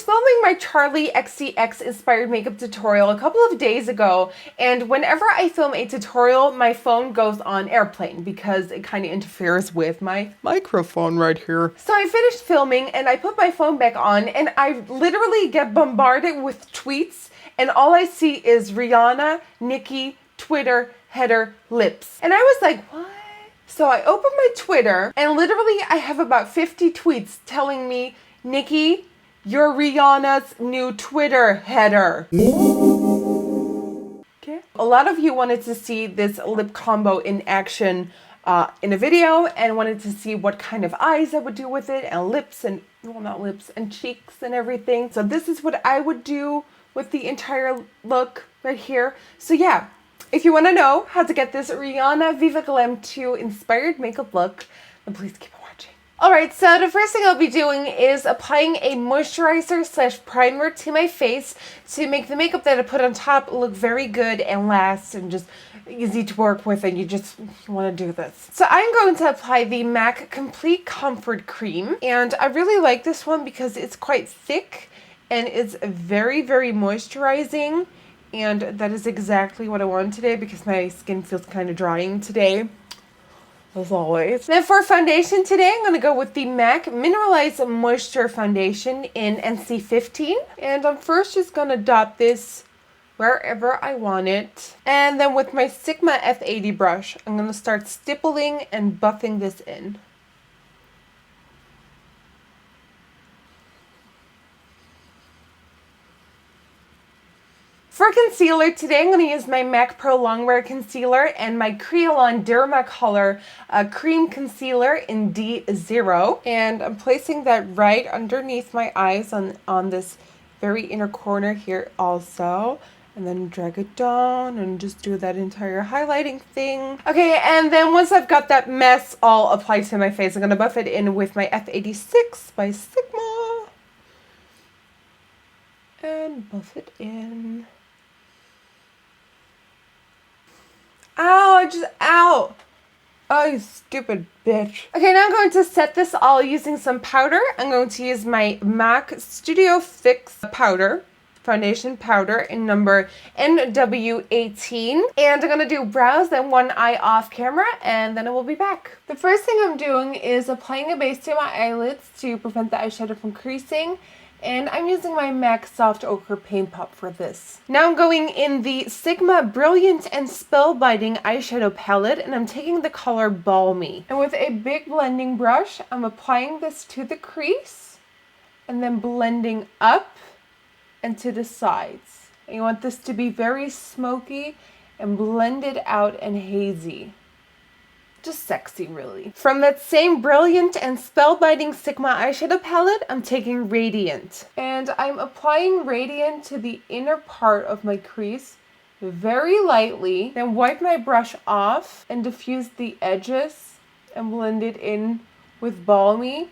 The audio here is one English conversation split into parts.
filming my Charlie XCX inspired makeup tutorial a couple of days ago, and whenever I film a tutorial, my phone goes on airplane because it kind of interferes with my microphone right here. So I finished filming and I put my phone back on and I literally get bombarded with tweets and all I see is Rihanna, Nicki, Twitter, header, lips. And I was like, what? So I opened my Twitter and literally I have about 50 tweets telling me, Nicki, you're Rihanna's new Twitter header. Okay. A lot of you wanted to see this lip combo in action in a video and wanted to see what kind of eyes I would do with it and lips and, well, not lips, and cheeks and everything. So this is what I would do with the entire look right here. So yeah, if you want to know how to get this Rihanna Viva Glam 2 inspired makeup look, then please keep on watching. Alright, so the first thing I'll be doing is applying a moisturizer slash primer to my face to make the makeup that I put on top look very good and last and just easy to work with, and you want to do this. So I'm going to apply the MAC Complete Comfort Cream, and I really like this one because it's quite thick and it's very, very moisturizing, and that is exactly what I want today because my skin feels kind of drying today. As always. Then for foundation today, I'm going to go with the MAC Mineralized Moisture Foundation in NC15. And I'm first just going to dot this wherever I want it. And then with my Sigma F80 brush, I'm going to start stippling and buffing this in. For concealer, today I'm going to use my MAC Pro Longwear Concealer and my Creolon Dermacolor Cream Concealer in D0. And I'm placing that right underneath my eyes on this very inner corner here also. And then drag it down and just do that entire highlighting thing. Okay, and then once I've got that mess all applied to my face, I'm going to buff it in with my F86 by Sigma. And buff it in. Ow! Oh, you stupid bitch. Okay, now I'm going to set this all using some powder. I'm going to use my MAC Studio Fix powder, foundation powder in number NW18. And I'm going to do brows, then one eye off camera, and then I will be back. The first thing I'm doing is applying a base to my eyelids to prevent the eyeshadow from creasing. And I'm using my MAC Soft Ochre Paint Pot for this. Now I'm going in the Sigma Brilliant and Spellbinding eyeshadow palette, and I'm taking the color Balmy. And with a big blending brush, I'm applying this to the crease, and then blending up and to the sides. And you want this to be very smoky and blended out and hazy. Just sexy, really. From that same Brilliant and Spellbinding Sigma eyeshadow palette, I'm taking Radiant. And I'm applying Radiant to the inner part of my crease very lightly. Then wipe my brush off and diffuse the edges and blend it in with Balmy.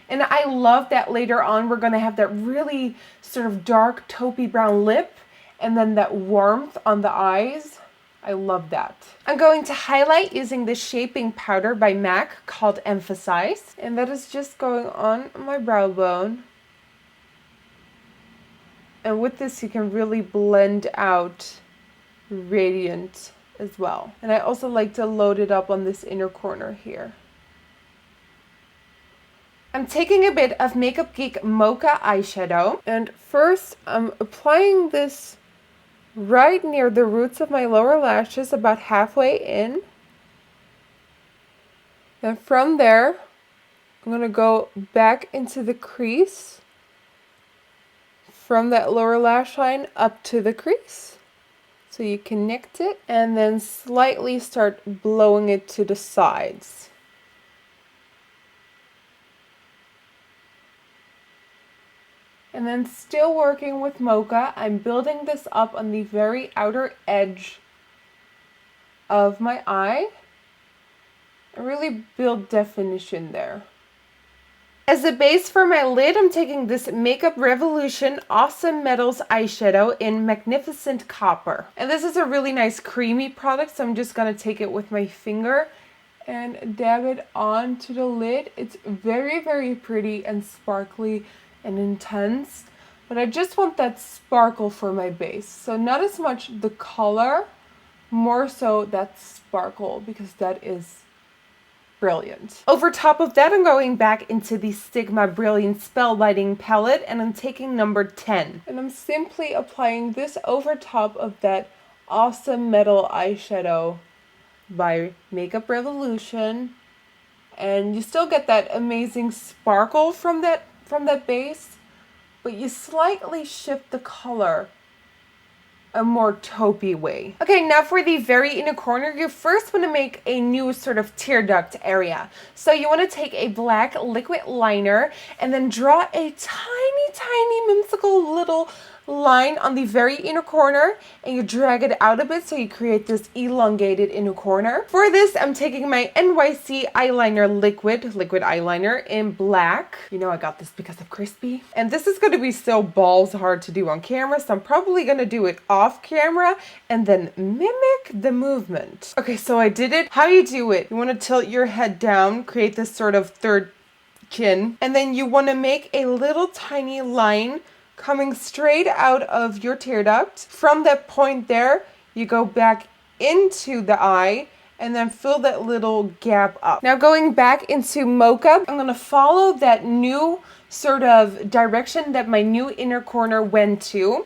And I love that later on we're going to have that really sort of dark taupey brown lip and then that warmth on the eyes. I love that. I'm going to highlight using the shaping powder by MAC called Emphasize. And that is just going on my brow bone. And with this you can really blend out Radiant as well. And I also like to load it up on this inner corner here. I'm taking a bit of Makeup Geek Mocha eyeshadow. And first I'm applying this right near the roots of my lower lashes, about halfway in. And from there, I'm going to go back into the crease from that lower lash line up to the crease. So you connect it and then slightly start blowing it to the sides. And then still working with Mocha, I'm building this up on the very outer edge of my eye. And really build definition there. As a base for my lid, I'm taking this Makeup Revolution Awesome Metals eyeshadow in Magnificent Copper. And this is a really nice creamy product, so I'm just going to take it with my finger and dab it onto the lid. It's very, very pretty and sparkly and intense, but I just want that sparkle for my base. So not as much the color, more so that sparkle, because that is brilliant. Over top of that, I'm going back into the Stigma Brilliant Spell Lighting palette, and I'm taking number 10. And I'm simply applying this over top of that awesome metal eyeshadow by Makeup Revolution. And you still get that amazing sparkle from that base, but you slightly shift the color a more taupey way. Okay, now for the very inner corner, you first want to make a new sort of tear duct area. So you want to take a black liquid liner and then draw a tiny whimsical little line on the very inner corner, and you drag it out a bit so you create this elongated inner corner. For this, I'm taking my NYC eyeliner liquid eyeliner in black. You know I got this because of Crispy. And this is going to be so balls hard to do on camera, so I'm probably going to do it off camera and then mimic the movement. Okay, so I did it. How you do it? You want to tilt your head down, create this sort of third chin, and then you want to make a little tiny line coming straight out of your tear duct. From that point there, you go back into the eye and then fill that little gap up. Now going back into Mocha, I'm going to follow that new sort of direction that my new inner corner went to.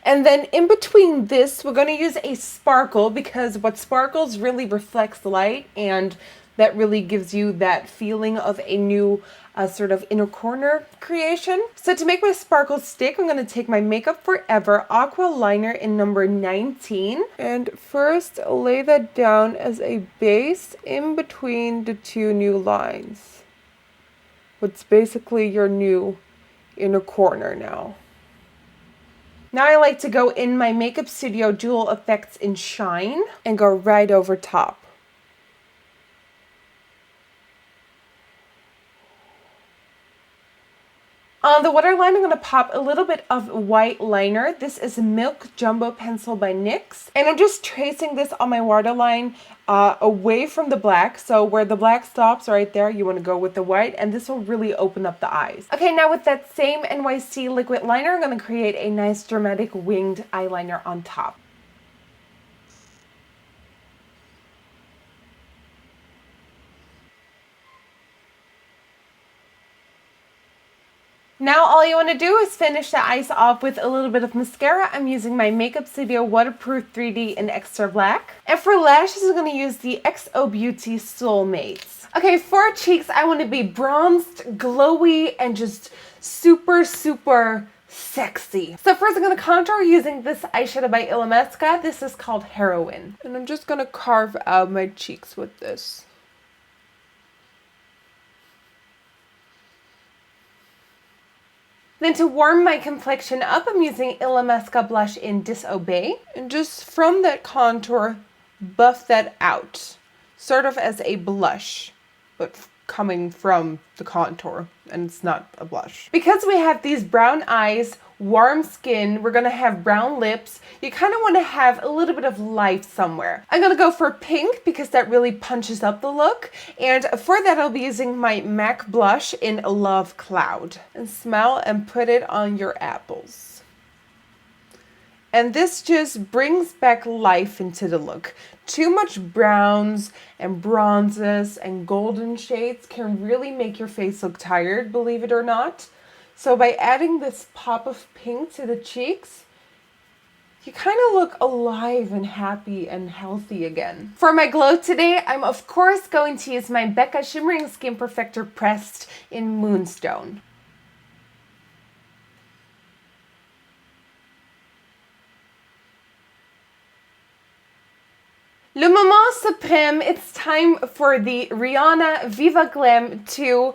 And then in between this, we're going to use a sparkle, because what sparkles really reflects light, and that really gives you that feeling of a new sort of inner corner creation. So to make my sparkle stick, I'm going to take my Makeup Forever Aqua Liner in number 19. And first lay that down as a base in between the two new lines. What's basically your new inner corner now. Now I like to go in my Makeup Studio Dual Effects in Shine and go right over top. On the waterline, I'm going to pop a little bit of white liner. This is Milk Jumbo Pencil by NYX. And I'm just tracing this on my waterline away from the black. So where the black stops right there, you want to go with the white, and this will really open up the eyes. Okay, now with that same NYC liquid liner, I'm going to create a nice dramatic winged eyeliner on top. Now all you want to do is finish the eyes off with a little bit of mascara. I'm using my Makeup Studio Waterproof 3D in Extra Black. And for lashes, I'm going to use the XO Beauty Soulmates. Okay, for cheeks, I want to be bronzed, glowy, and just super sexy. So first I'm going to contour using this eyeshadow by Illamasqua. This is called Heroine. And I'm just going to carve out my cheeks with this. Then to warm my complexion up, I'm using Illamasqua blush in Disobey. And just from that contour, buff that out. Sort of as a blush, but coming from the contour, and it's not a blush. Because we have these brown eyes, warm skin, we're gonna have brown lips, you kind of want to have a little bit of life somewhere. I'm gonna go for pink because that really punches up the look, and for that I'll be using my MAC blush in Love Cloud. And smell and put it on your apples. And this just brings back life into the look. Too much browns and bronzes and golden shades can really make your face look tired, believe it or not. So by adding this pop of pink to the cheeks, you kind of look alive and happy and healthy again. For my glow today, I'm of course going to use my Becca Shimmering Skin Perfector Pressed in Moonstone. Le moment supreme, it's time for the Rihanna Viva Glam 2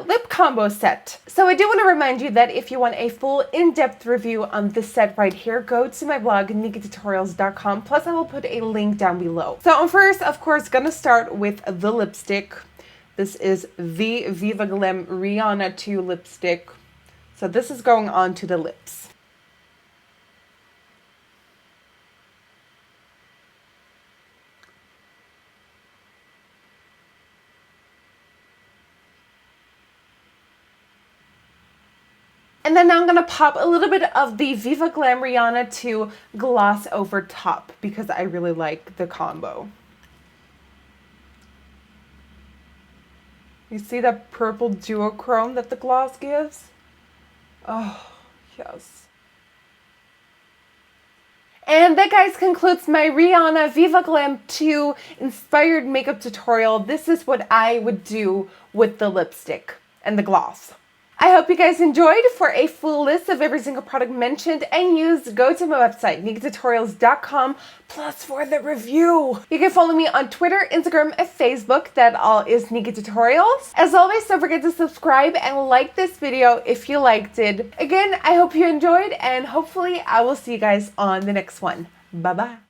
lip combo set. So I do want to remind you that if you want a full in-depth review on this set right here, go to my blog, Nikkietutorials.com. Plus I will put a link down below. So I'm first, of course, gonna start with the lipstick. This is the Viva Glam Rihanna 2 lipstick. So this is going on to the lips. And then now I'm going to pop a little bit of the Viva Glam Rihanna to gloss over top because I really like the combo. You see that purple duochrome that the gloss gives? Oh, yes. And that, guys, concludes my Rihanna Viva Glam 2 inspired makeup tutorial. This is what I would do with the lipstick and the gloss. I hope you guys enjoyed. For a full list of every single product mentioned and used, go to my website, Nikkietutorials.com, plus for the review. You can follow me on Twitter, Instagram, and Facebook. That all is Nikkietutorials. As always, don't forget to subscribe and like this video if you liked it. Again, I hope you enjoyed, and hopefully I will see you guys on the next one. Bye-bye.